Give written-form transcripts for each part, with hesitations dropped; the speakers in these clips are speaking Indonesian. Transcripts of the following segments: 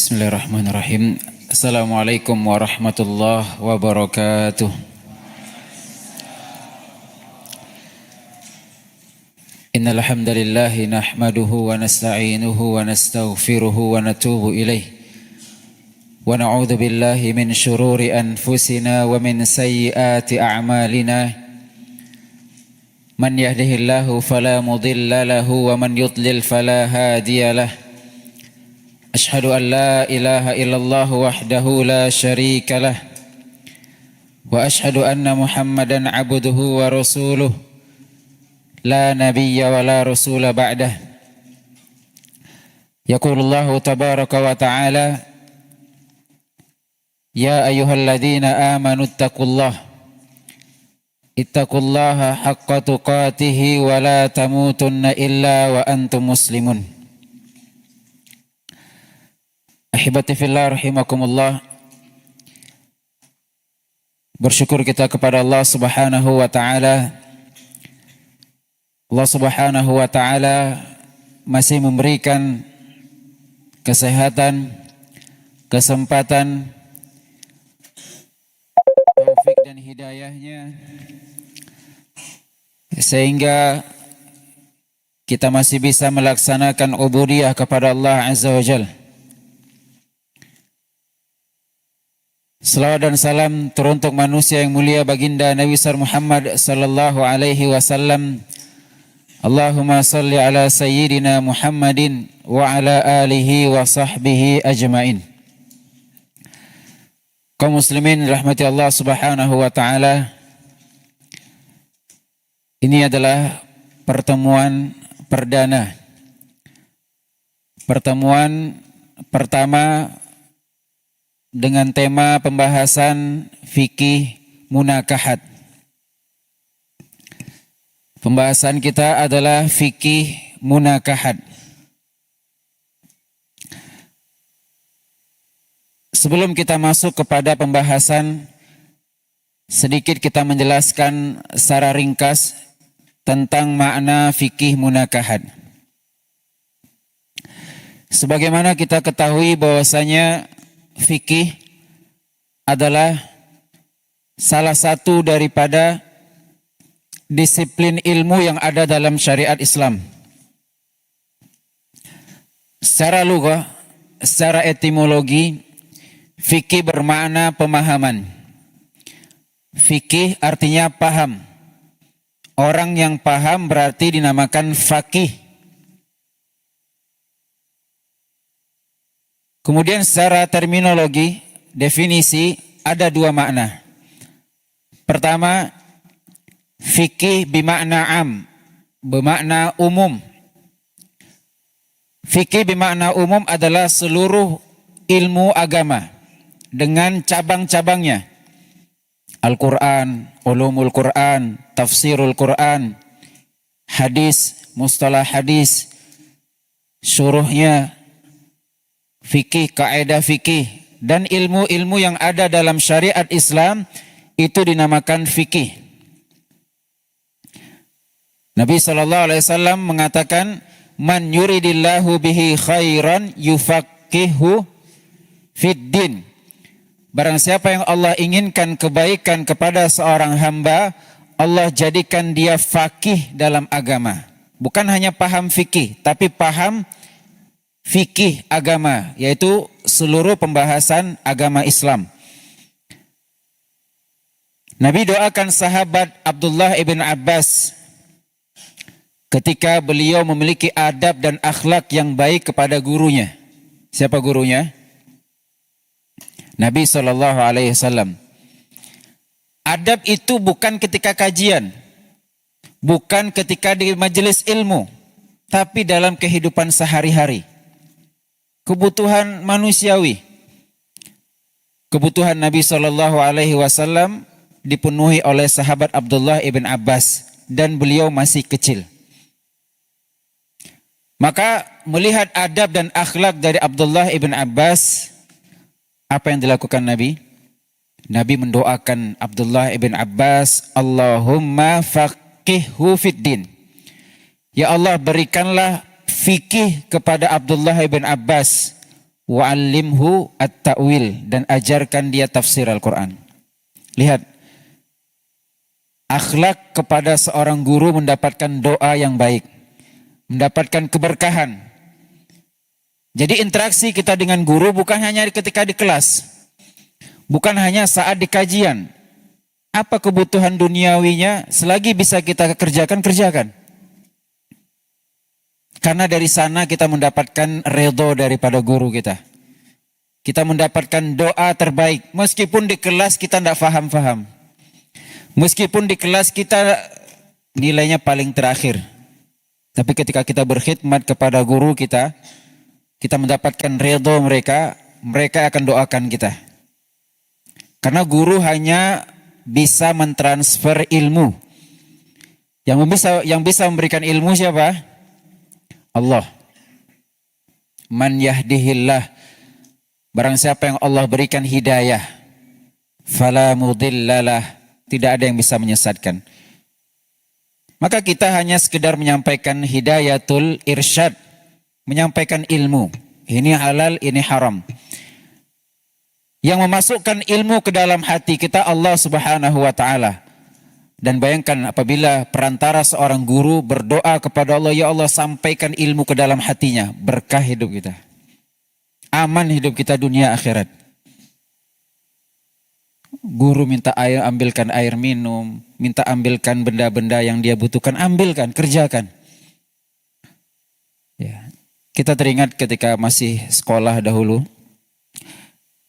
Bismillahirrahmanirrahim. Assalamualaikum warahmatullahi wabarakatuh. Innal hamdalillah nahmaduhu wa nasta'inuhu wa nastaghfiruhu wa natubu ilaih. Wa na'udzu billahi min shururi anfusina wa min sayyiati a'malina. Man yahdihillahu fala mudilla lahu wa man yudlil fala hadiya lahu. أشهد أن لا إله إلا الله وحده لا شريك له وأشهد أن محمدا عبده ورسوله لا نبي ولا رسول بعده يقول الله تبارك وتعالى يا أيها الذين آمنوا اتقوا الله حق تقاته ولا تموتن إلا وأنتم مسلمون. Ahibati fillah rahimakumullah. Bersyukur kita kepada Allah Subhanahu wa taala. Allah Subhanahu wa taala masih memberikan kesehatan, kesempatan, taufik dan hidayahnya sehingga kita masih bisa melaksanakan ubudiyah kepada Allah Azza wa Jalla. Salawat dan salam teruntuk manusia yang mulia baginda Nabi besar Muhammad sallallahu alaihi wasallam. Allahumma salli ala sayyidina Muhammadin wa ala alihi wa sahbihi ajmain. Kaum muslimin rahmati Allah Subhanahu wa taala. Ini adalah pertemuan perdana. Pertemuan pertama dengan tema pembahasan fikih munakahat. Pembahasan kita adalah fikih munakahat. Sebelum kita masuk kepada pembahasan, sedikit kita menjelaskan secara ringkas tentang makna fikih munakahat. Sebagaimana kita ketahui bahwasanya fikih adalah salah satu daripada disiplin ilmu yang ada dalam syariat Islam. Secara lughah, secara etimologi, fikih bermakna pemahaman. Fikih artinya paham. Orang yang paham berarti dinamakan faqih. Kemudian secara terminologi, definisi ada dua makna. Pertama, fikih bimakna am, bermakna umum. Fikih bimakna umum adalah seluruh ilmu agama dengan cabang-cabangnya. Al-Quran, ulumul Quran, tafsirul Quran, hadis, mustalah hadis, syuruhnya, fikih, kaidah fikih, dan ilmu-ilmu yang ada dalam syariat Islam itu dinamakan fikih. Nabi SAW mengatakan, man yuridillahu bihi khairan yufaqihu fiddin. Barang siapa yang Allah inginkan kebaikan kepada seorang hamba, Allah jadikan dia faqih dalam agama. Bukan hanya paham fikih, tapi paham fikih agama, yaitu seluruh pembahasan agama Islam. Nabi doakan sahabat Abdullah ibn Abbas ketika beliau memiliki adab dan akhlak yang baik kepada gurunya. Siapa gurunya? Nabi SAW. Adab itu bukan ketika kajian, bukan ketika di majelis ilmu, tapi dalam kehidupan sehari-hari. Kebutuhan manusiawi. Kebutuhan Nabi SAW dipenuhi oleh sahabat Abdullah ibn Abbas dan beliau masih kecil. Maka melihat adab dan akhlak dari Abdullah ibn Abbas, apa yang dilakukan Nabi? Nabi mendoakan Abdullah ibn Abbas, Allahumma faqihhu fiddin. Ya Allah, berikanlah fikih kepada Abdullah bin Abbas. wa'allimhu at-ta'wil, dan ajarkan dia tafsir Al-Quran. Lihat, akhlak kepada seorang guru mendapatkan doa yang baik, mendapatkan keberkahan. Jadi interaksi kita dengan guru bukan hanya ketika di kelas, bukan hanya saat di kajian. Apa kebutuhan duniawinya, selagi bisa kita kerjakan, kerjakan. Karena dari sana kita mendapatkan redho daripada guru kita. Kita mendapatkan doa terbaik. Meskipun di kelas kita tidak faham-faham. Meskipun di kelas kita nilainya paling terakhir. Tapi ketika kita berkhidmat kepada guru kita, kita mendapatkan redho mereka, mereka akan doakan kita. Karena guru hanya bisa mentransfer ilmu. Yang bisa memberikan ilmu siapa? Allah. Man yahdihillah, barang siapa yang Allah berikan hidayah, fala mudhillalah, tidak ada yang bisa menyesatkan. Maka kita hanya sekedar menyampaikan hidayatul irsyad, menyampaikan ilmu. Ini halal, ini haram. Yang memasukkan ilmu ke dalam hati kita Allah Subhanahu wa ta'ala. Dan bayangkan apabila perantara seorang guru berdoa kepada Allah, ya Allah sampaikan ilmu ke dalam hatinya, berkah hidup kita. Aman hidup kita dunia akhirat. Guru minta air, ambilkan air minum, minta ambilkan benda-benda yang dia butuhkan, ambilkan, kerjakan. Ya. Kita teringat ketika masih sekolah dahulu,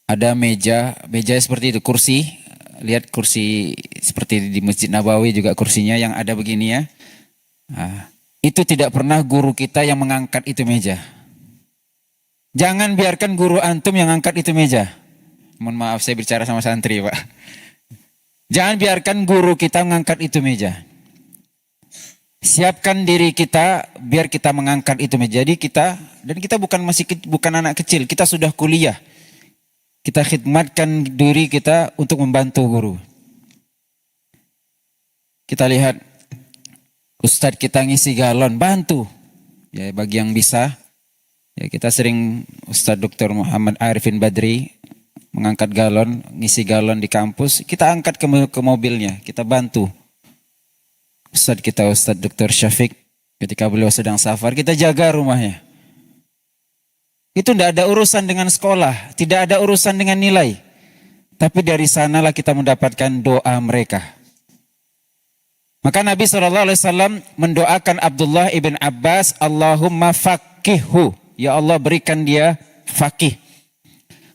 ada meja seperti itu, kursi. Lihat kursi seperti di Masjid Nabawi juga kursinya yang ada begini ya. Nah, itu tidak pernah guru kita yang mengangkat itu meja. Jangan biarkan guru antum yang angkat itu meja. Mohon maaf saya bicara sama santri Pak. Jangan biarkan guru kita mengangkat itu meja. Siapkan diri kita biar kita mengangkat itu meja. Jadi kita bukan anak kecil, kita sudah kuliah. Kita khidmatkan diri kita untuk membantu guru. Kita lihat ustadz kita ngisi galon, bantu. Ya bagi yang bisa. Ya kita sering Ustadz Dr. Muhammad Arifin Badri mengangkat galon, ngisi galon di kampus, kita angkat ke mobilnya, kita bantu. Ustadz kita Ustadz Dr. Syafiq ketika beliau sedang safar, kita jaga rumahnya. Itu tidak ada urusan dengan sekolah, tidak ada urusan dengan nilai. Tapi dari sanalah kita mendapatkan doa mereka. Maka Nabi SAW mendoakan Abdullah ibn Abbas, Allahumma faqihhu, ya Allah berikan dia faqih.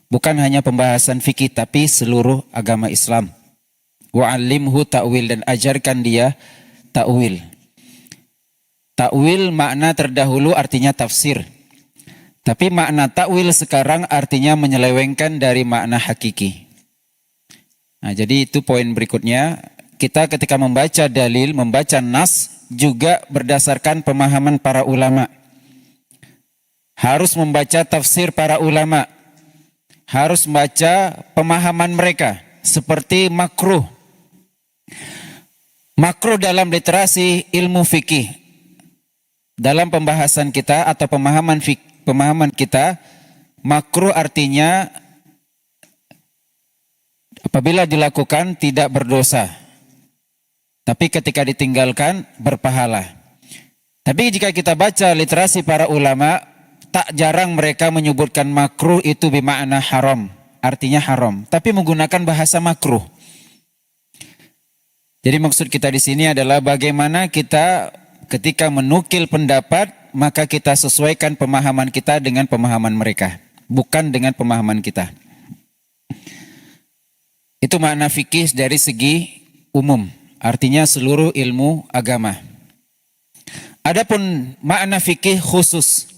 Bukan hanya pembahasan fikih, tapi seluruh agama Islam. Wa'allimhu ta'wil, dan ajarkan dia ta'wil. Ta'wil makna terdahulu artinya tafsir. Tapi makna ta'wil sekarang artinya menyelewengkan dari makna hakiki. Nah, jadi itu poin berikutnya. Kita ketika membaca dalil, membaca nas, juga berdasarkan pemahaman para ulama. Harus membaca tafsir para ulama. Harus membaca pemahaman mereka. Seperti makruh. Makruh dalam literasi ilmu fikih. Dalam pembahasan kita atau pemahaman kita, makruh artinya apabila dilakukan tidak berdosa, tapi ketika ditinggalkan berpahala. Tapi jika kita baca literasi para ulama, tak jarang mereka menyebutkan makruh itu bermakna haram, artinya haram, tapi menggunakan bahasa makruh. Jadi maksud kita di sini adalah bagaimana kita ketika menukil pendapat, maka kita sesuaikan pemahaman kita dengan pemahaman mereka, bukan dengan pemahaman kita. Itu makna fikih dari segi umum, artinya seluruh ilmu agama. Adapun makna fikih khusus,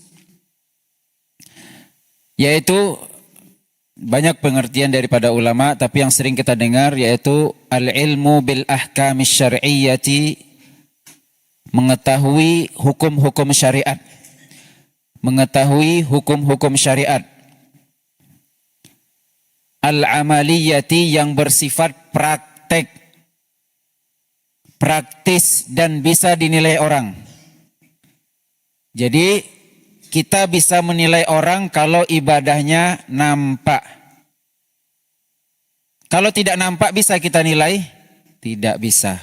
yaitu banyak pengertian daripada ulama, tapi yang sering kita dengar yaitu al-ilmu bil ahkamis syar'iyyati, mengetahui hukum-hukum syariat. Mengetahui hukum-hukum syariat. Al-amaliyati, yang bersifat praktek, praktis dan bisa dinilai orang. Jadi kita bisa menilai orang kalau ibadahnya nampak. Kalau tidak nampak bisa kita nilai? Tidak bisa.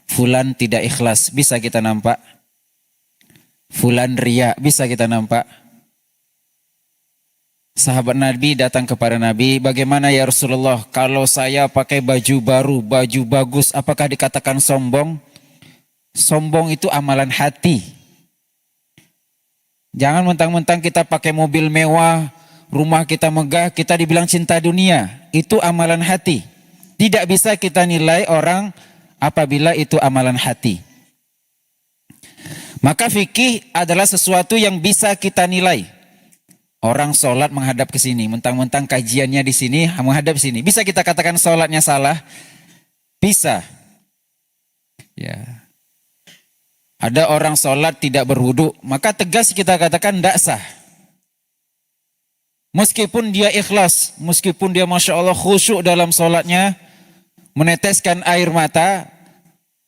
Fulan tidak ikhlas, bisa kita nampak? Fulan riya, bisa kita nampak? Sahabat Nabi datang kepada Nabi, bagaimana ya Rasulullah, kalau saya pakai baju baru, baju bagus, apakah dikatakan sombong? Sombong itu amalan hati. Jangan mentang-mentang kita pakai mobil mewah, rumah kita megah, kita dibilang cinta dunia. Itu amalan hati. Tidak bisa kita nilai orang apabila itu amalan hati. Maka fikih adalah sesuatu yang bisa kita nilai. Orang sholat menghadap ke sini, mentang-mentang kajiannya di sini, menghadap sini. Bisa kita katakan sholatnya salah? Bisa. Ya. Ada orang sholat tidak berwudu, maka tegas kita katakan tidak sah. Meskipun dia ikhlas, meskipun dia Masya Allah khusyuk dalam sholatnya, meneteskan air mata,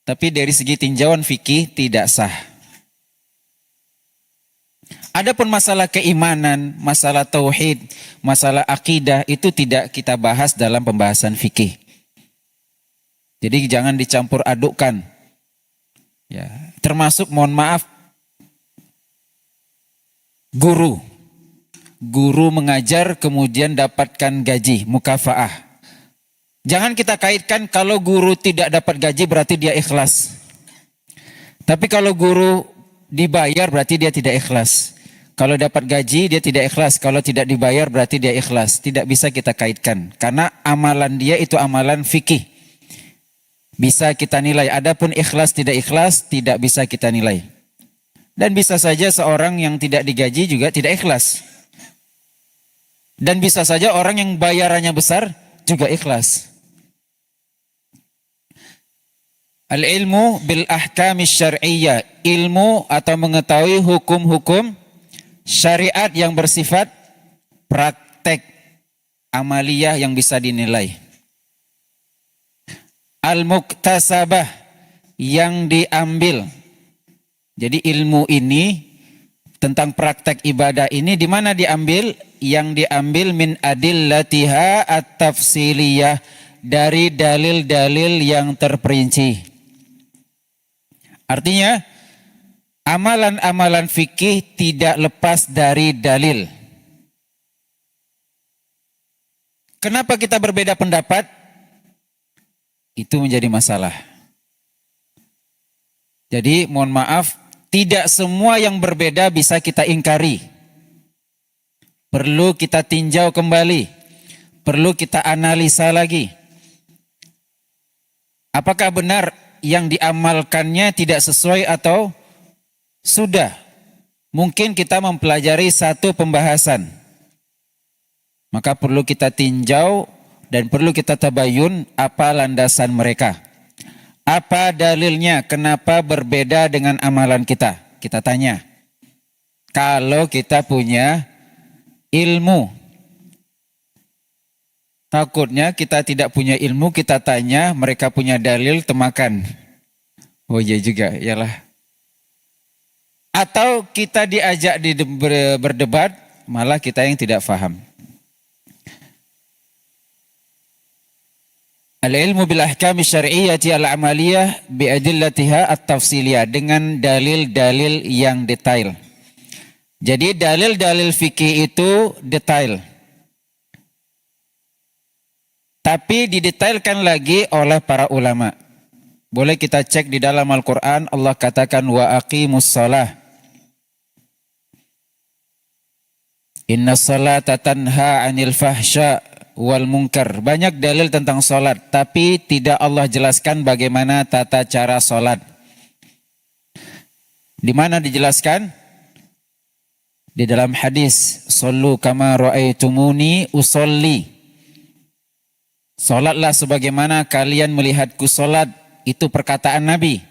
tapi dari segi tinjauan fikih tidak sah. Adapun masalah keimanan, masalah tauhid, masalah akidah itu tidak kita bahas dalam pembahasan fikih. Jadi jangan dicampur adukkan. Ya, termasuk mohon maaf guru mengajar kemudian dapatkan gaji mukafaah. Jangan kita kaitkan kalau guru tidak dapat gaji berarti dia ikhlas. Tapi kalau guru dibayar berarti dia tidak ikhlas. Kalau dapat gaji dia tidak ikhlas. Kalau tidak dibayar berarti dia ikhlas. Tidak bisa kita kaitkan. Karena amalan dia itu amalan fikih. Bisa kita nilai. Adapun ikhlas tidak ikhlas tidak bisa kita nilai. Dan bisa saja seorang yang tidak digaji juga tidak ikhlas. Dan bisa saja orang yang bayarannya besar juga ikhlas. Al-ilmu bil ahkami syar'iyyah, ilmu atau mengetahui hukum-hukum syariat yang bersifat praktek amaliyah yang bisa dinilai. Al-muktasabah, yang diambil. Jadi ilmu ini tentang praktek ibadah ini di mana diambil? Yang diambil min adillatiha at-tafsiliyah, dari dalil-dalil yang terperinci. Artinya, amalan-amalan fikih tidak lepas dari dalil. Kenapa kita berbeda pendapat? Itu menjadi masalah. Jadi, mohon maaf, tidak semua yang berbeda bisa kita ingkari. Perlu kita tinjau kembali. Perlu kita analisa lagi. Apakah benar yang diamalkannya tidak sesuai atau sudah? Mungkin kita mempelajari satu pembahasan. Maka perlu kita tinjau dan perlu kita tabayun apa landasan mereka. Apa dalilnya? Kenapa berbeda dengan amalan kita? Kita tanya. Kalau kita punya ilmu. Takutnya kita tidak punya ilmu, kita tanya, mereka punya dalil, temakan. Oh iya juga, iyalah. Atau kita diajak berdebat, malah kita yang tidak faham. Al-ilmu bil ahkami syar'iyyati al-amaliyah bi adillatiha at-tafsiliyah, dengan dalil-dalil yang detail. Jadi dalil-dalil fikih itu detail. Tapi didetailkan lagi oleh para ulama. Boleh kita cek di dalam Al-Quran, Allah katakan wa aqimus shalah. Inna salata tanha anil fahsya wal munkar. Banyak dalil tentang salat, tapi tidak Allah jelaskan bagaimana tata cara salat. Di mana dijelaskan? Di dalam hadis, sallu kama ra'aitumuni usolli. Salatlah sebagaimana kalian melihatku salat. Itu perkataan Nabi.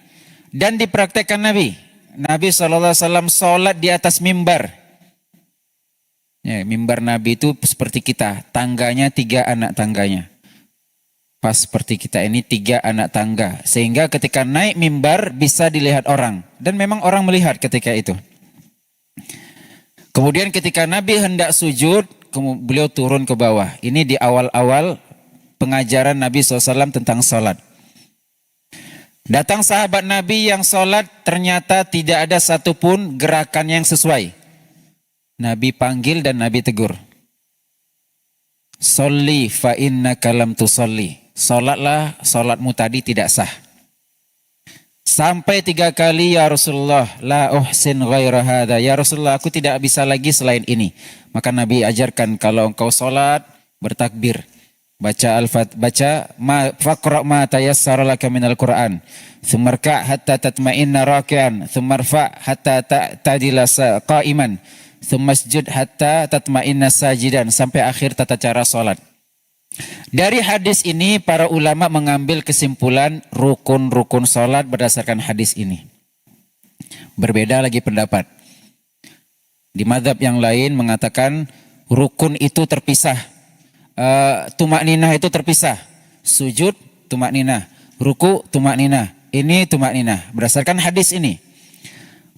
Dan dipraktekkan Nabi. Nabi SAW salat di atas mimbar. Ya, mimbar Nabi itu seperti kita. Tangganya 3 anak tangganya. Pas seperti kita ini 3 anak tangga. Sehingga ketika naik mimbar bisa dilihat orang. Dan memang orang melihat ketika itu. Kemudian ketika Nabi hendak sujud, beliau turun ke bawah. Ini di awal-awal pengajaran Nabi SAW tentang sholat. Datang sahabat Nabi yang sholat, ternyata tidak ada satupun gerakan yang sesuai. Nabi panggil dan Nabi tegur. Sholli fa innaka lam tusolli. Sholatlah, sholatmu tadi tidak sah. Sampai 3 kali, ya Rasulullah, la uhsin ghaira hadha. Ya Rasulullah, aku tidak bisa lagi selain ini. Maka Nabi ajarkan, kalau engkau sholat, bertakbir. Baca faqra ma tayassara laka minal Qur'an. Tsummarka hatta tatma'inna raki'an, tsummarfa hatta ta'tadila qa'iman, tsummasjud hatta tatma'inna sajidan, sampai akhir tata cara salat. Dari hadis ini para ulama mengambil kesimpulan rukun-rukun salat berdasarkan hadis ini. Berbeda lagi pendapat. Di mazhab yang lain mengatakan rukun itu terpisah. Tumak ninah itu terpisah. Sujud tumak ninah, ruku tumak ninah, ini tumak ninah berdasarkan hadis ini.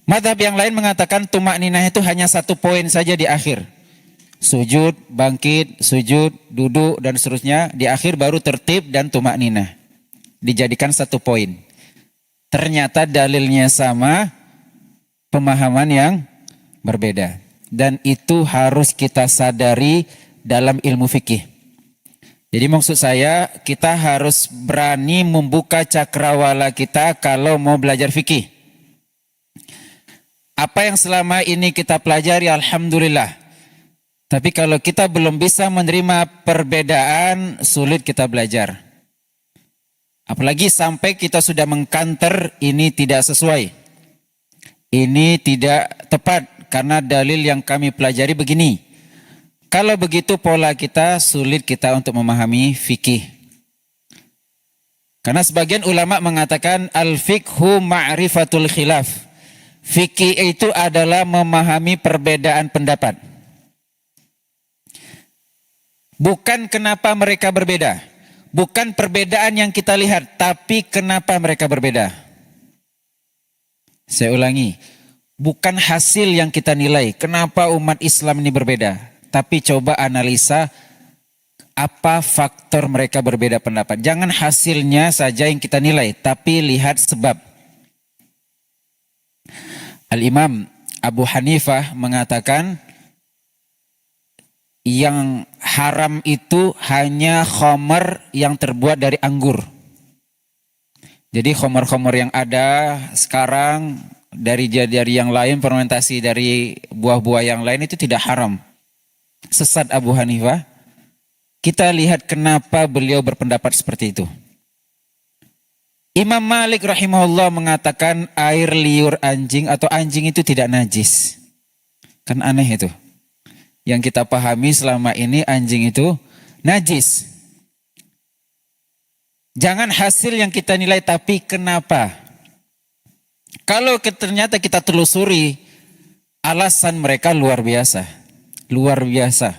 Mazhab yang lain mengatakan tumak ninah itu hanya 1 poin saja di akhir. Sujud, bangkit, sujud, duduk dan seterusnya. Di akhir baru tertib dan tumak ninah. Dijadikan 1 poin. Ternyata dalilnya sama, pemahaman yang berbeda. Dan itu harus kita sadari dalam ilmu fikih. Jadi maksud saya, kita harus berani membuka cakrawala kita kalau mau belajar fikih. Apa yang selama ini kita pelajari, alhamdulillah. Tapi kalau kita belum bisa menerima perbedaan, sulit kita belajar. Apalagi sampai kita sudah mengkanter, ini tidak sesuai. Ini tidak tepat karena dalil yang kami pelajari begini. Kalau begitu pola kita, sulit kita untuk memahami fikih. Karena sebagian ulama mengatakan al-fiqhu ma'rifatul khilaf. Fikih itu adalah memahami perbedaan pendapat. Bukan kenapa mereka berbeda. Bukan perbedaan yang kita lihat, tapi kenapa mereka berbeda. Saya ulangi, bukan hasil yang kita nilai, kenapa umat Islam ini berbeda. Tapi coba analisa apa faktor mereka berbeda pendapat. Jangan hasilnya saja yang kita nilai, tapi lihat sebab. Al-Imam Abu Hanifah mengatakan yang haram itu hanya khamar yang terbuat dari anggur. Jadi khamar-khamar yang ada sekarang dari yang lain, fermentasi dari buah-buah yang lain itu tidak haram. Sesat Abu Hanifah. Kita lihat kenapa beliau berpendapat seperti itu. Imam Malik rahimahullah mengatakan air liur anjing atau anjing itu tidak najis. Kan aneh itu. Yang kita pahami selama ini anjing itu najis. Jangan hasil yang kita nilai, tapi kenapa. Kalau ternyata kita telusuri, alasan mereka luar biasa. Luar biasa.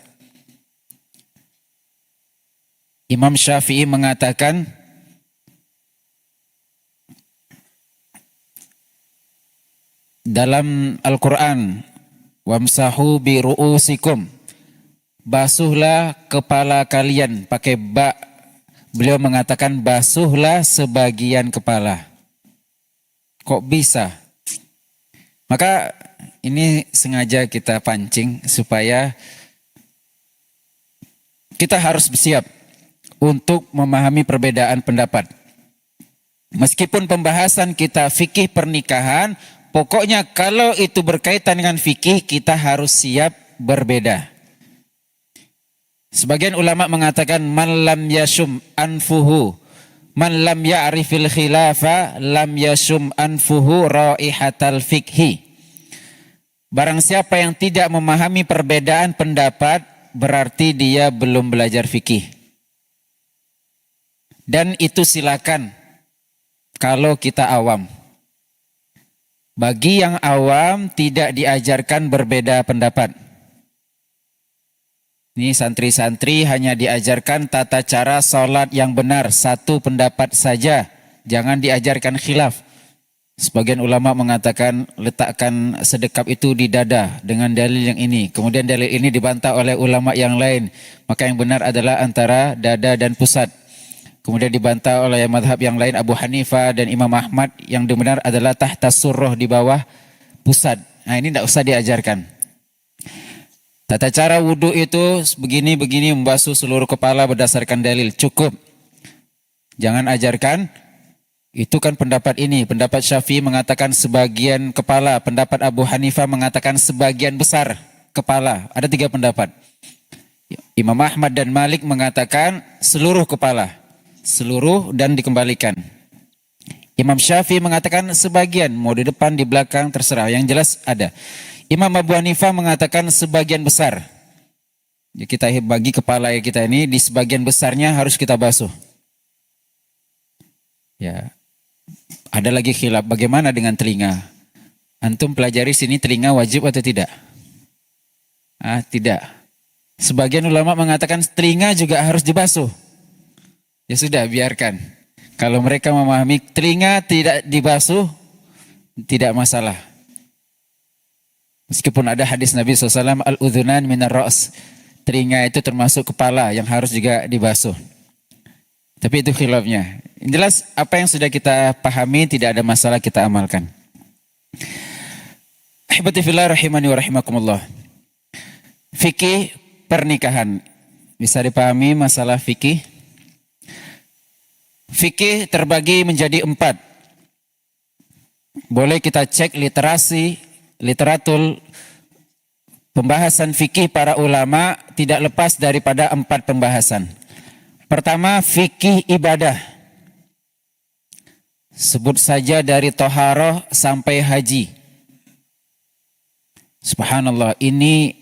Imam Syafi'i mengatakan dalam Al-Quran, wamsahu bi ru'usikum, basuhlah kepala kalian, pakai ba. Beliau mengatakan basuhlah sebagian kepala. Kok bisa? Maka ini sengaja kita pancing supaya kita harus bersiap untuk memahami perbedaan pendapat. Meskipun pembahasan kita fikih pernikahan, pokoknya kalau itu berkaitan dengan fikih, kita harus siap berbeda. Sebagian ulama mengatakan man lam yashum anfuhu, man lam ya'rifil khilafa lam yashum anfuhu raihatal fikhi. Barang siapa yang tidak memahami perbedaan pendapat, berarti dia belum belajar fikih. Dan itu silakan kalau kita awam. Bagi yang awam tidak diajarkan berbeda pendapat. Ini santri-santri hanya diajarkan tata cara sholat yang benar, 1 pendapat saja. Jangan diajarkan khilaf. Sebagian ulama mengatakan letakkan sedekap itu di dada dengan dalil yang ini. Kemudian dalil ini dibantah oleh ulama yang lain. Maka yang benar adalah antara dada dan pusat. Kemudian dibantah oleh madhab yang lain Abu Hanifah dan Imam Ahmad. Yang benar adalah tahta surroh di bawah pusat. Nah ini tidak usah diajarkan. Tata cara wudhu itu begini-begini membasuh seluruh kepala berdasarkan dalil. Cukup. Jangan ajarkan. Itu kan pendapat ini. Pendapat Syafi'i mengatakan sebagian kepala. Pendapat Abu Hanifah mengatakan sebagian besar kepala. Ada 3 pendapat. Imam Ahmad dan Malik mengatakan seluruh kepala. Seluruh dan dikembalikan. Imam Syafi'i mengatakan sebagian. Mau di depan, di belakang, terserah. Yang jelas ada. Imam Abu Hanifah mengatakan sebagian besar. Ya, kita bagi kepala kita ini di sebagian besarnya harus kita basuh. Ya. Ada lagi khilaf, bagaimana dengan telinga? Antum pelajari sini telinga wajib atau tidak? Tidak. Sebagian ulama mengatakan telinga juga harus dibasuh. Ya sudah, biarkan. Kalau mereka memahami telinga tidak dibasuh, tidak masalah. Meskipun ada hadis Nabi SAW, al-udhunan minar ra's. Telinga itu termasuk kepala yang harus juga dibasuh. Tapi itu khilafnya. Jelas apa yang sudah kita pahami tidak ada masalah kita amalkan. Ahibati fillah rahimani wa rahimakumullah. Fikih pernikahan. Bisa dipahami masalah fikih? Fikih terbagi menjadi 4. Boleh kita cek literatur pembahasan fikih para ulama tidak lepas daripada 4 pembahasan. Pertama, fikih ibadah. Sebut saja dari toharoh sampai haji. Subhanallah, ini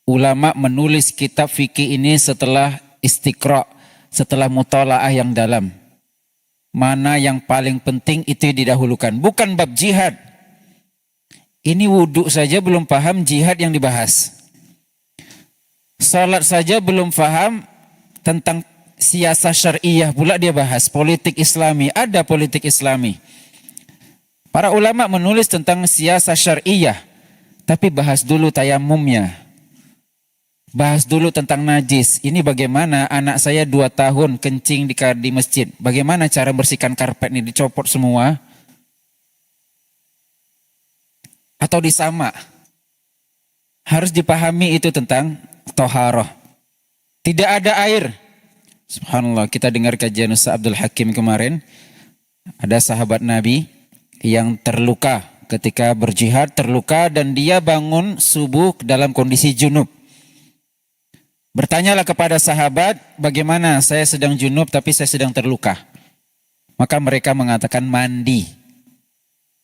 ulama menulis kitab fikih ini setelah istiqra', setelah mutola'ah yang dalam. Mana yang paling penting itu didahulukan. Bukan bab jihad. Ini wudhu saja belum paham jihad yang dibahas. Salat saja belum paham tentang siasah syariah pula dia bahas. Politik islami, ada politik islami. Para ulama menulis tentang siasah syariah, tapi bahas dulu tayamumnya. Bahas dulu tentang najis. Ini bagaimana anak saya 2 tahun kencing di masjid. Bagaimana cara bersihkan karpet ini, dicopot semua? Atau disama? Harus dipahami itu tentang toharoh. Tidak ada air. Subhanallah, kita dengar kajian Ustaz Abdul Hakim kemarin. Ada sahabat Nabi yang terluka ketika berjihad, terluka dan dia bangun subuh dalam kondisi junub. Bertanyalah kepada sahabat, bagaimana saya sedang junub tapi saya sedang terluka. Maka mereka mengatakan mandi.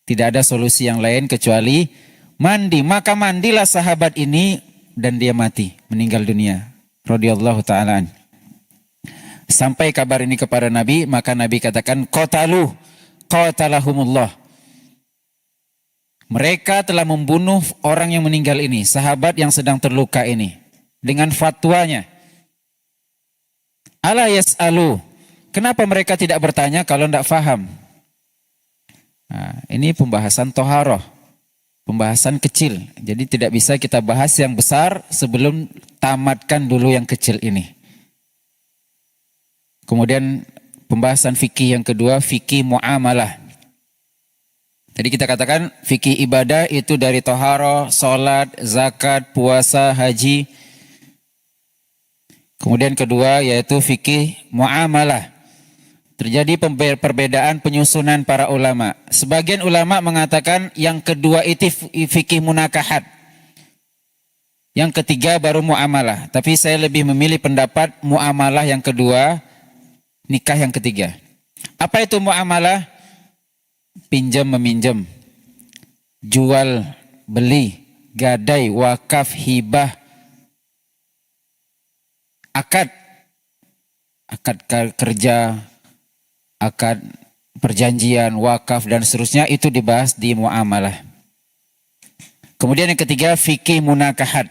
Tidak ada solusi yang lain kecuali mandi. Maka mandilah sahabat ini dan dia mati, meninggal dunia. Radhiyallahu ta'ala anhu. Sampai kabar ini kepada Nabi, maka Nabi katakan, qatalahumullah. Mereka telah membunuh orang yang meninggal ini, sahabat yang sedang terluka ini, dengan fatwanya. Ala yas'alu. Kenapa mereka tidak bertanya kalau tidak faham? Nah, ini pembahasan toharoh, pembahasan kecil. Jadi tidak bisa kita bahas yang besar sebelum tamatkan dulu yang kecil ini. Kemudian pembahasan fikih yang kedua, fikih muamalah. Tadi kita katakan fikih ibadah itu dari toharoh, salat, zakat, puasa, haji. Kemudian kedua yaitu fikih muamalah. Terjadi perbedaan penyusunan para ulama. Sebagian ulama mengatakan yang kedua itu fikih munakahat. Yang ketiga baru muamalah. Tapi saya lebih memilih pendapat muamalah yang kedua, nikah yang ketiga. Apa itu muamalah? Pinjam meminjam, jual beli, gadai, wakaf, hibah, akad kerja, akad perjanjian, wakaf dan seterusnya itu dibahas di muamalah. Kemudian yang ketiga fikih munakahat.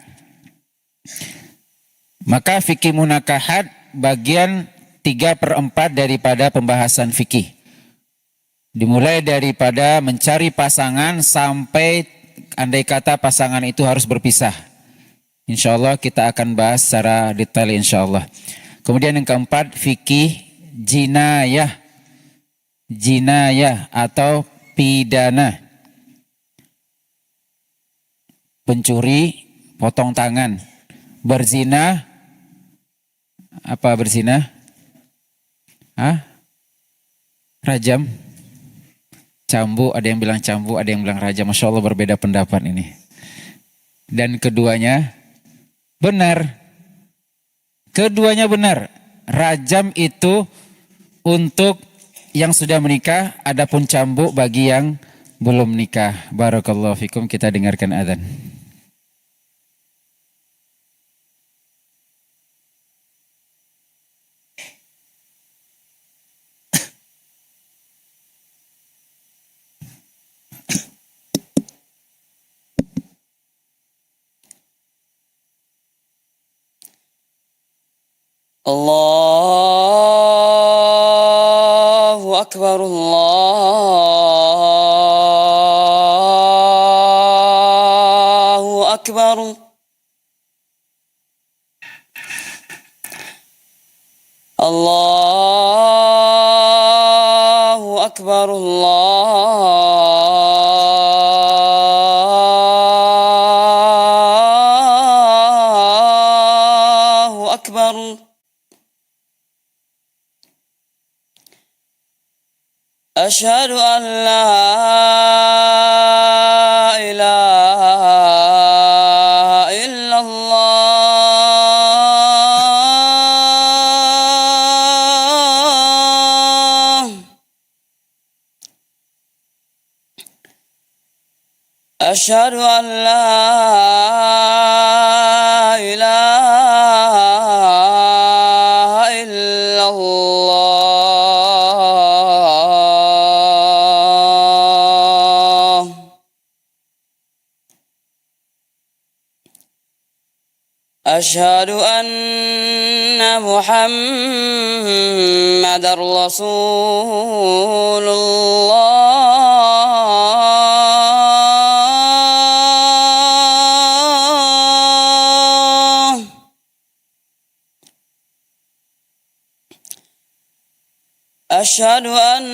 Maka fikih munakahat bagian 3/4 daripada pembahasan fikih. Dimulai daripada mencari pasangan sampai andai kata pasangan itu harus berpisah. Insya Allah kita akan bahas secara detail insya Allah. Kemudian yang keempat, fikih jinayah. Jinayah atau pidana. Pencuri, potong tangan. Berzina, apa berzina? Rajam. Cambu, ada yang bilang cambu, ada yang bilang rajam. Masya Allah berbeda pendapat ini. Dan keduanya benar. Keduanya benar. Rajam itu untuk yang sudah menikah, adapun cambuk bagi yang belum nikah. Barakallahu fikum, kita dengarkan azan. Allahu Akbar, Allahu Akbar. Allahu Akbar, Allahu Akbar. أشهد أن لا إله إلا الله. أشهد أن لا إله إلا الله. أشهد أن محمدًا رسول الله. أشهد أن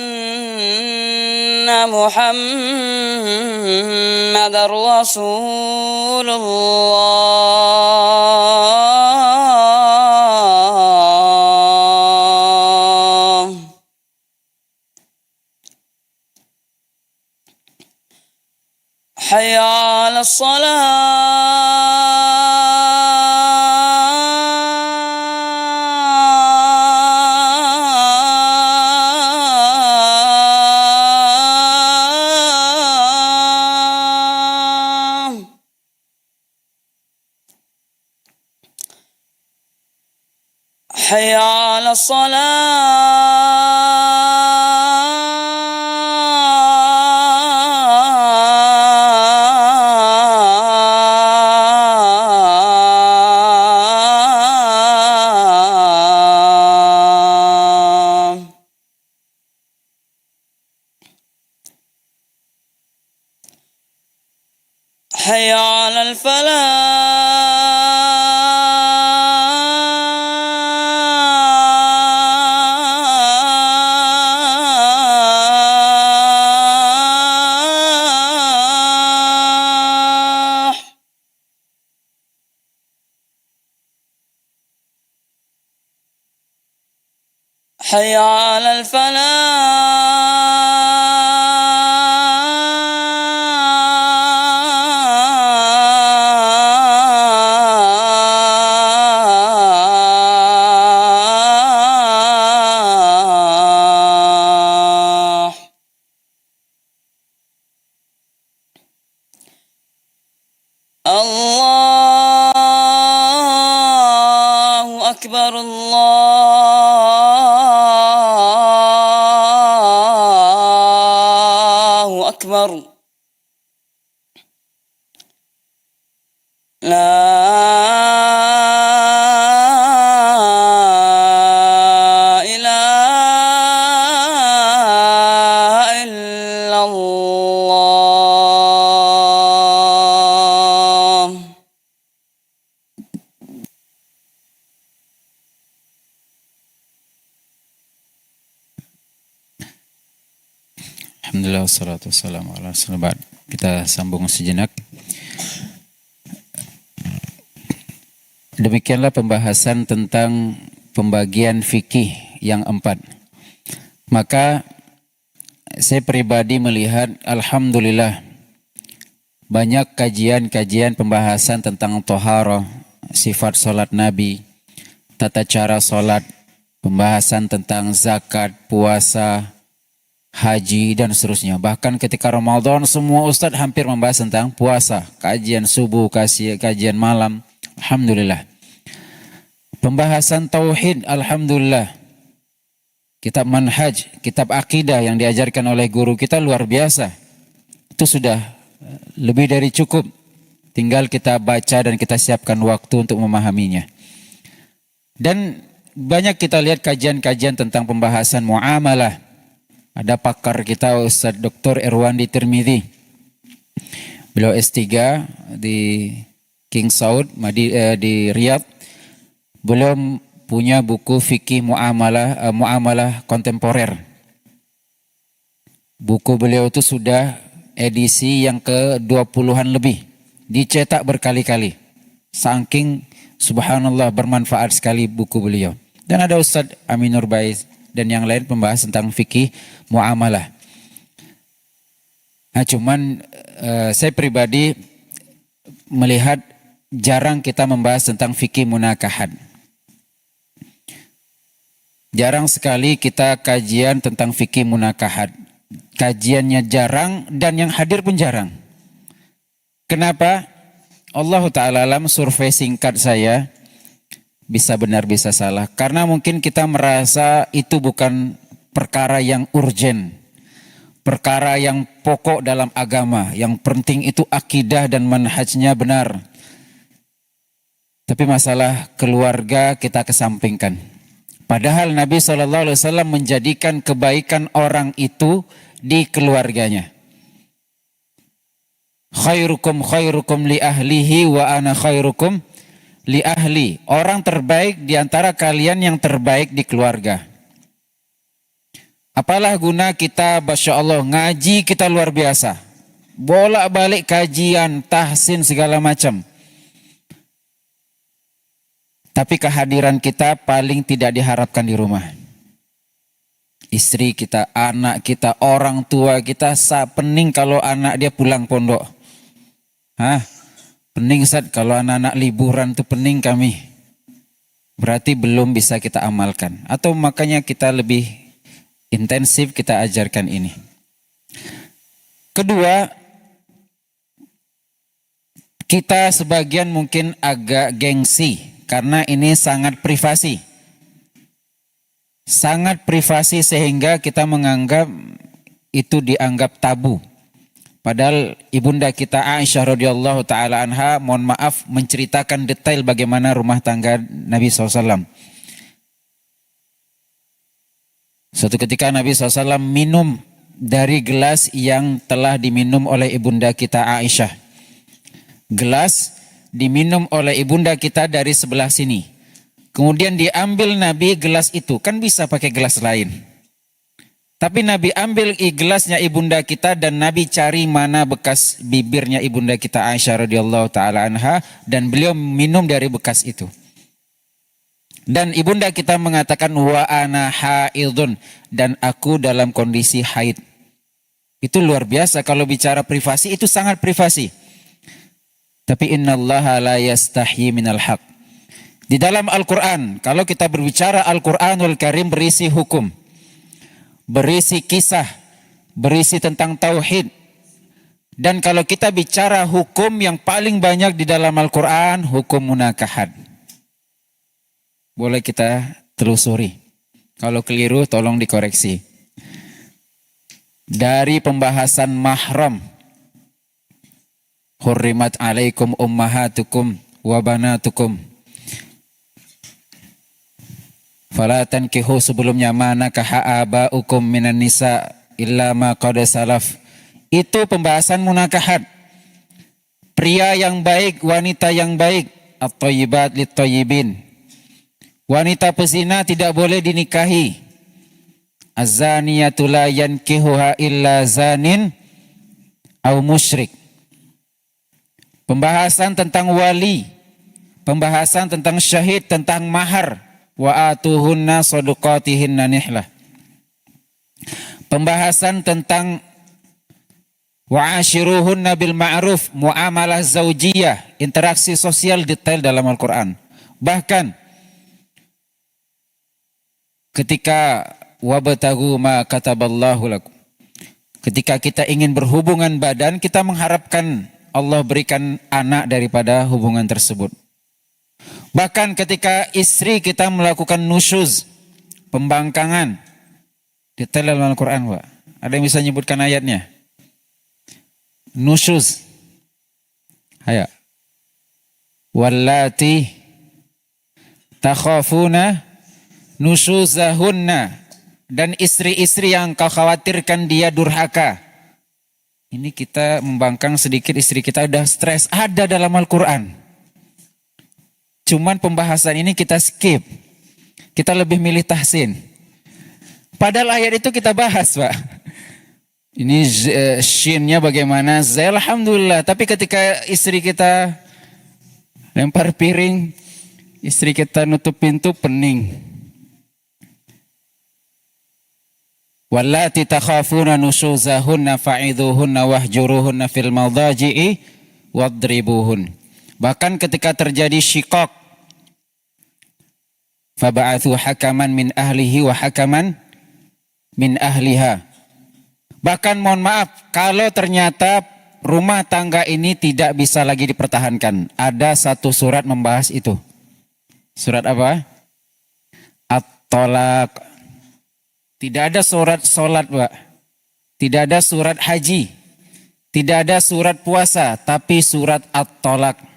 محمدًا رسول الله. حي على الصلاة. حي على الصلاة. حي على الفلاح. حي على الفلاح. الله أكبر، الله Alhamdulillah wassalatu wassalamu ala rasulillah. Kita sambung sejenak. Demikianlah pembahasan tentang pembagian fikih yang 4. Maka saya pribadi melihat alhamdulillah banyak kajian-kajian pembahasan tentang thaharah, sifat salat Nabi, tata cara salat, pembahasan tentang zakat, puasa, haji dan seterusnya. Bahkan ketika Ramadan semua ustadz hampir membahas tentang puasa, kajian subuh, kajian malam. Alhamdulillah. Pembahasan tauhid, alhamdulillah. Kitab manhaj, kitab akidah yang diajarkan oleh guru kita luar biasa. Itu sudah lebih dari cukup. Tinggal kita baca dan kita siapkan waktu untuk memahaminya. Dan banyak kita lihat kajian-kajian tentang pembahasan muamalah. Ada pakar kita Ustaz Dr. Irwandi Tirmidzi. Beliau S3 di King Saud di Riyadh. Beliau punya buku fikih muamalah kontemporer. Buku beliau itu sudah edisi yang ke-20-an lebih. Dicetak berkali-kali. Saking subhanallah bermanfaat sekali buku beliau. Dan ada Ustaz Aminur Baiz dan yang lain membahas tentang fikih muamalah. Nah, cuman saya pribadi melihat jarang kita membahas tentang fikih munakahat. Jarang sekali kita kajian tentang fikih munakahat. Kajiannya jarang dan yang hadir pun jarang. Kenapa? Allah Ta'ala alam, survei singkat saya, bisa benar bisa salah. Karena mungkin kita merasa itu bukan perkara yang urgen. Perkara yang pokok dalam agama. Yang penting itu akidah dan manhajnya benar. Tapi masalah keluarga kita kesampingkan. Padahal Nabi SAW menjadikan kebaikan orang itu di keluarganya. Khairukum li ahlihi wa ana khairukum li ahli. Orang terbaik di antara kalian yang terbaik di keluarga. Apalah guna kita, Masya Allah, ngaji kita luar biasa. Bolak-balik kajian, tahsin segala macam. Tapi kehadiran kita paling tidak diharapkan di rumah. Istri kita, anak kita, orang tua kita, pening kalau anak dia pulang pondok. Pening Ustaz, kalau anak-anak liburan itu pening kami. Berarti belum bisa kita amalkan. Atau makanya kita lebih intensif kita ajarkan ini. Kedua, kita sebagian mungkin agak gengsi. Karena ini sangat privasi. Sangat privasi sehingga kita menganggap itu dianggap tabu. Padahal ibunda kita Aisyah radhiyallahu taala anha, mohon maaf, menceritakan detail bagaimana rumah tangga Nabi SAW. Suatu ketika Nabi SAW minum dari gelas yang telah diminum oleh ibunda kita Aisyah. Gelas diminum oleh ibunda kita dari sebelah sini. Kemudian diambil Nabi gelas itu. Kan bisa pakai gelas lain. Tapi Nabi ambil gelasnya ibunda kita dan Nabi cari mana bekas bibirnya ibunda kita Aisyah radhiyallahu taala anha dan beliau minum dari bekas itu. Dan ibunda kita mengatakan wa ana haidun, dan aku dalam kondisi haid. Itu luar biasa, kalau bicara privasi itu sangat privasi. Tapi innallaha la yastahyi minal haq. Di dalam Al-Quran, kalau kita berbicara Al-Quranul Karim berisi hukum, berisi kisah, berisi tentang tauhid. Dan kalau kita bicara hukum yang paling banyak di dalam Al-Quran, hukum munakahat. Boleh kita telusuri. Kalau keliru tolong dikoreksi. Dari pembahasan mahram, hurrimat alaikum ummahatukum wa banatukum. Fala tankihu, sebelumnya mana kaha'aba'ukum minan nisa illa ma qad salaf. Itu pembahasan munakahat. Pria yang baik, wanita yang baik. At-thayyibat lit-thayyibin. Wanita pezina tidak boleh dinikahi. Az-zaniyatu la yankihuha illa zanin au musyrik. Pembahasan tentang wali, pembahasan tentang syahid, tentang mahar. Wa atuhunna sadaqatihinna nihlah. Pembahasan tentang wa ashiruhunna bil ma'ruf, muamalah zaujiyah, interaksi sosial detail dalam Al-Quran. Bahkan ketika wabtagu ma kataballahu lakum, ketika kita ingin berhubungan badan, kita mengharapkan Allah berikan anak daripada hubungan tersebut. Bahkan ketika istri kita melakukan nusyuz, pembangkangan, detail dalam Al-Quran, Pak. Ada yang bisa menyebutkan ayatnya? Nusyuz. Ayo. Wallati takhafuna nusyuzahunna, dan istri-istri yang kau khawatirkan dia durhaka. Ini kita membangkang sedikit, istri kita udah stres, ada dalam Al-Quran. Cuman pembahasan ini kita skip. Kita lebih milih tahsin. Padahal ayat itu kita bahas, Pak. Ini shinnya bagaimana? Alhamdulillah. Tapi ketika istri kita lempar piring, istri kita nutup pintu, pening. Wallati takhafuna nusyuzahunna fa'idhuhunna wahjuruhunna fil madaji'i wadribuhun. Bahkan ketika terjadi syikok, faba'athu hakaman min ahlihi wa hakaman min ahliha. Bahkan mohon maaf, kalau ternyata rumah tangga ini tidak bisa lagi dipertahankan, ada satu surat membahas itu. Surat apa? At-Tolak. Tidak ada surat solat, Pak. Tidak ada surat haji. Tidak ada surat puasa, tapi surat At-Tolak.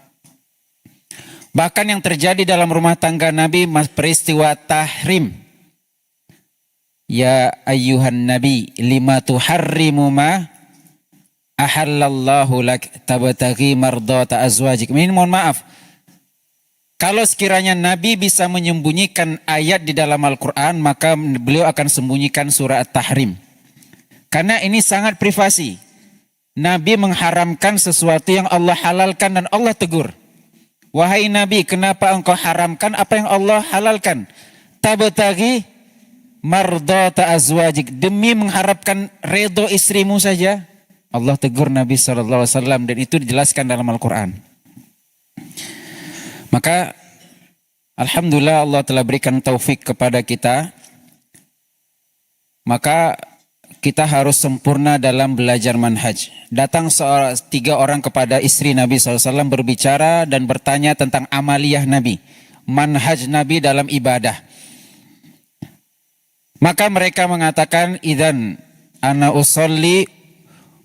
Bahkan yang terjadi dalam rumah tangga Nabi, peristiwa tahrim. Ya ayyuhan Nabi, lima tuharrimu ma ahallallahu lak tabtaghi mardata azwajik. Ini mohon maaf. Kalau sekiranya Nabi bisa menyembunyikan ayat di dalam Al-Quran, maka beliau akan sembunyikan surah At-Tahrim. Karena ini sangat privasi. Nabi mengharamkan sesuatu yang Allah halalkan dan Allah tegur. Wahai Nabi, kenapa engkau haramkan apa yang Allah halalkan? Tabtaghi mardata azwajik, demi mengharapkan redho istrimu saja. Allah tegur Nabi SAW, dan itu dijelaskan dalam Al-Quran. Maka alhamdulillah Allah telah berikan taufik kepada kita. Maka kita harus sempurna dalam belajar manhaj. Datang tiga orang kepada istri Nabi SAW berbicara dan bertanya tentang amaliyah Nabi, manhaj Nabi dalam ibadah. Maka mereka mengatakan, idzan ana usolli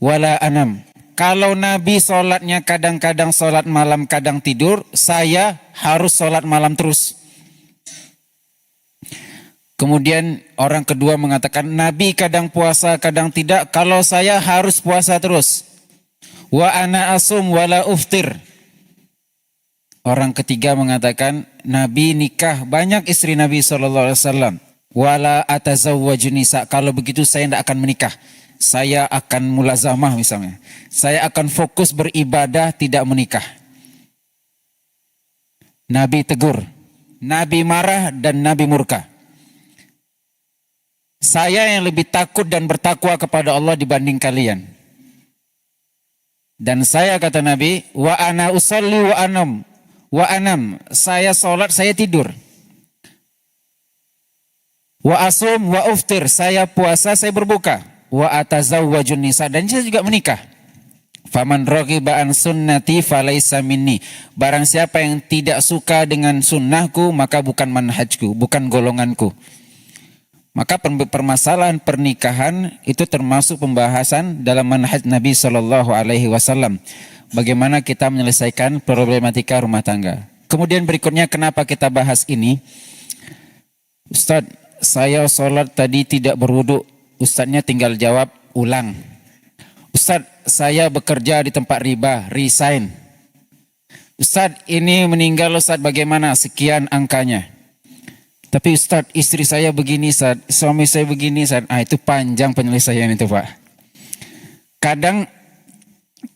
wala anam. Kalau Nabi sholatnya kadang-kadang sholat malam, kadang tidur, saya harus sholat malam terus. Kemudian orang kedua mengatakan, Nabi kadang puasa, kadang tidak, kalau saya harus puasa terus. Wa ana asum wala uftir. Orang ketiga mengatakan, Nabi nikah, banyak istri Nabi SAW. Wala atazawwaju nisa, kalau begitu saya tidak akan menikah. Saya akan mulazamah misalnya. Saya akan fokus beribadah, tidak menikah. Nabi tegur, Nabi marah dan Nabi murka. Saya yang lebih takut dan bertakwa kepada Allah dibanding kalian. Dan saya, kata Nabi, wa ana usolli wa anam. Saya sholat, saya tidur. Wa asum wa uftir. Saya puasa, saya berbuka. Wa atazawwajun nisa, dan saya juga menikah. Faman raghiba an sunnati falaysa minni. Barang siapa yang tidak suka dengan sunnahku, maka bukan manhajku, bukan golonganku. Maka permasalahan pernikahan itu termasuk pembahasan dalam manhaj Nabi SAW. Bagaimana kita menyelesaikan problematika rumah tangga. Kemudian berikutnya, kenapa kita bahas ini? Ustaz, saya sholat tadi tidak berwudu. Ustaznya tinggal jawab, ulang. Ustaz, saya bekerja di tempat riba, resign. Ustaz, ini meninggal Ustaz, bagaimana? Sekian angkanya. Tapi Ustadz, istri saya begini, Ustadz, suami saya begini, Ustadz. Itu panjang penyelesaian itu, Pak. Kadang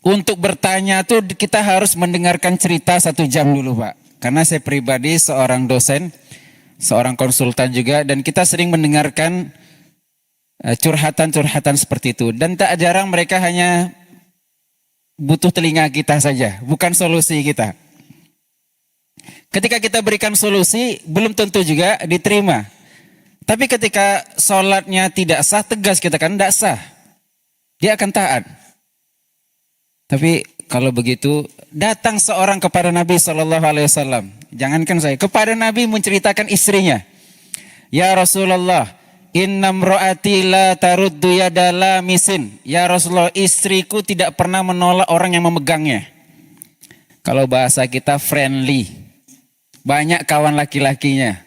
untuk bertanya tuh kita harus mendengarkan cerita 1 jam dulu, Pak. Karena saya pribadi seorang dosen, seorang konsultan juga, dan kita sering mendengarkan curhatan-curhatan seperti itu. Dan tak jarang mereka hanya butuh telinga kita saja, bukan solusi kita. Ketika kita berikan solusi, belum tentu juga diterima. Tapi ketika sholatnya tidak sah, tegas kita kan, tidak sah. Dia akan taat. Tapi kalau begitu, datang seorang kepada Nabi SAW. Jangankan saya, kepada Nabi menceritakan istrinya. Ya Rasulullah, inna mro'ati la taruddu yadala misin. Ya Rasulullah, istriku tidak pernah menolak orang yang memegangnya. Kalau bahasa kita friendly. Banyak kawan laki-lakinya.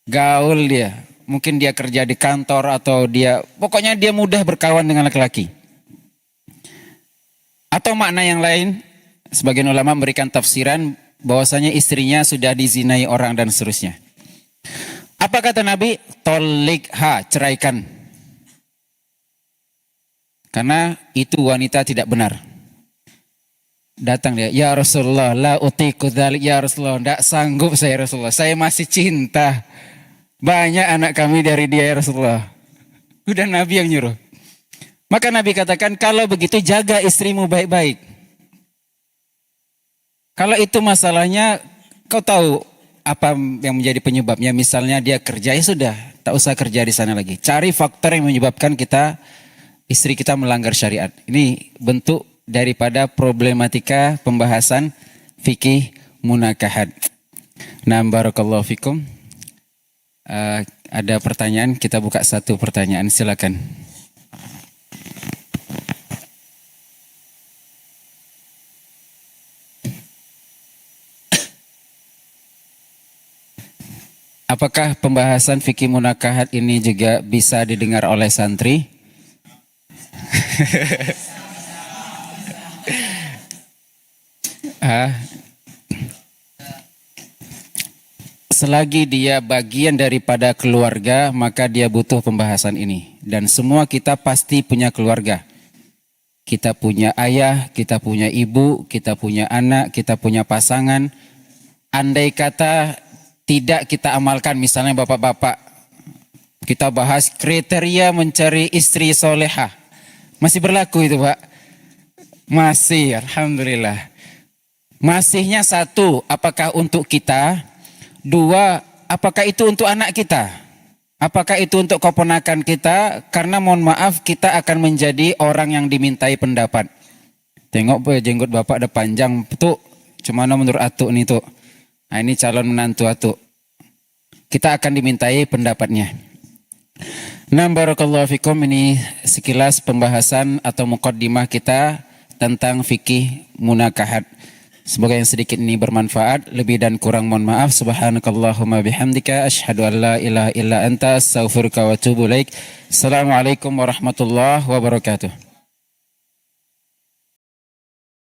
Gaul dia. Mungkin dia kerja di kantor atau pokoknya dia mudah berkawan dengan laki-laki. Atau makna yang lain, sebagian ulama memberikan tafsiran bahwasanya istrinya sudah dizinai orang dan seterusnya. Apa kata Nabi? Tolikha, ceraikan. Karena itu wanita tidak benar. Datang dia, ya Rasulullah, la utiku dzalik, ya Rasulullah, tidak sanggup saya Rasulullah, saya masih cinta. Banyak anak kami dari dia ya Rasulullah. Udah Nabi yang nyuruh. Maka Nabi katakan, kalau begitu jaga istrimu baik-baik. Kalau itu masalahnya, kau tahu apa yang menjadi penyebabnya. Misalnya dia kerja, ya sudah, tak usah kerja di sana lagi. Cari faktor yang menyebabkan istri kita melanggar syariat. Ini bentuk daripada problematika pembahasan fikih munakahat. Nah, barakallahu fikum. Ada pertanyaan, kita buka 1 pertanyaan, silakan. Apakah pembahasan fikih munakahat ini juga bisa didengar oleh santri? Selagi dia bagian daripada keluarga, maka dia butuh pembahasan ini. Dan semua kita pasti punya keluarga. Kita punya ayah, kita punya ibu, kita punya anak, kita punya pasangan. Andai kata tidak kita amalkan, misalnya bapak-bapak, kita bahas kriteria mencari istri solehah. Masih berlaku itu, Pak? Masih, alhamdulillah. Masihnya 1, apakah untuk kita? 2, apakah itu untuk anak kita? Apakah itu untuk keponakan kita? Karena mohon maaf, kita akan menjadi orang yang dimintai pendapat. Tengok jenggot bapak ada panjang, tuh. Cemana menurut atuk nih tuh? Nah, ini calon menantu atuk. Kita akan dimintai pendapatnya. Nah, barakallahu fikum, ini sekilas pembahasan atau muqaddimah kita tentang fikih munakahat. Semoga yang sedikit ini bermanfaat. Lebih dan kurang mohon maaf. Subhanakallahumma bihamdika asyhadu an la ilaha illa anta astaghfiruka wa atubu ilaik. Assalamualaikum warahmatullahi wabarakatuh.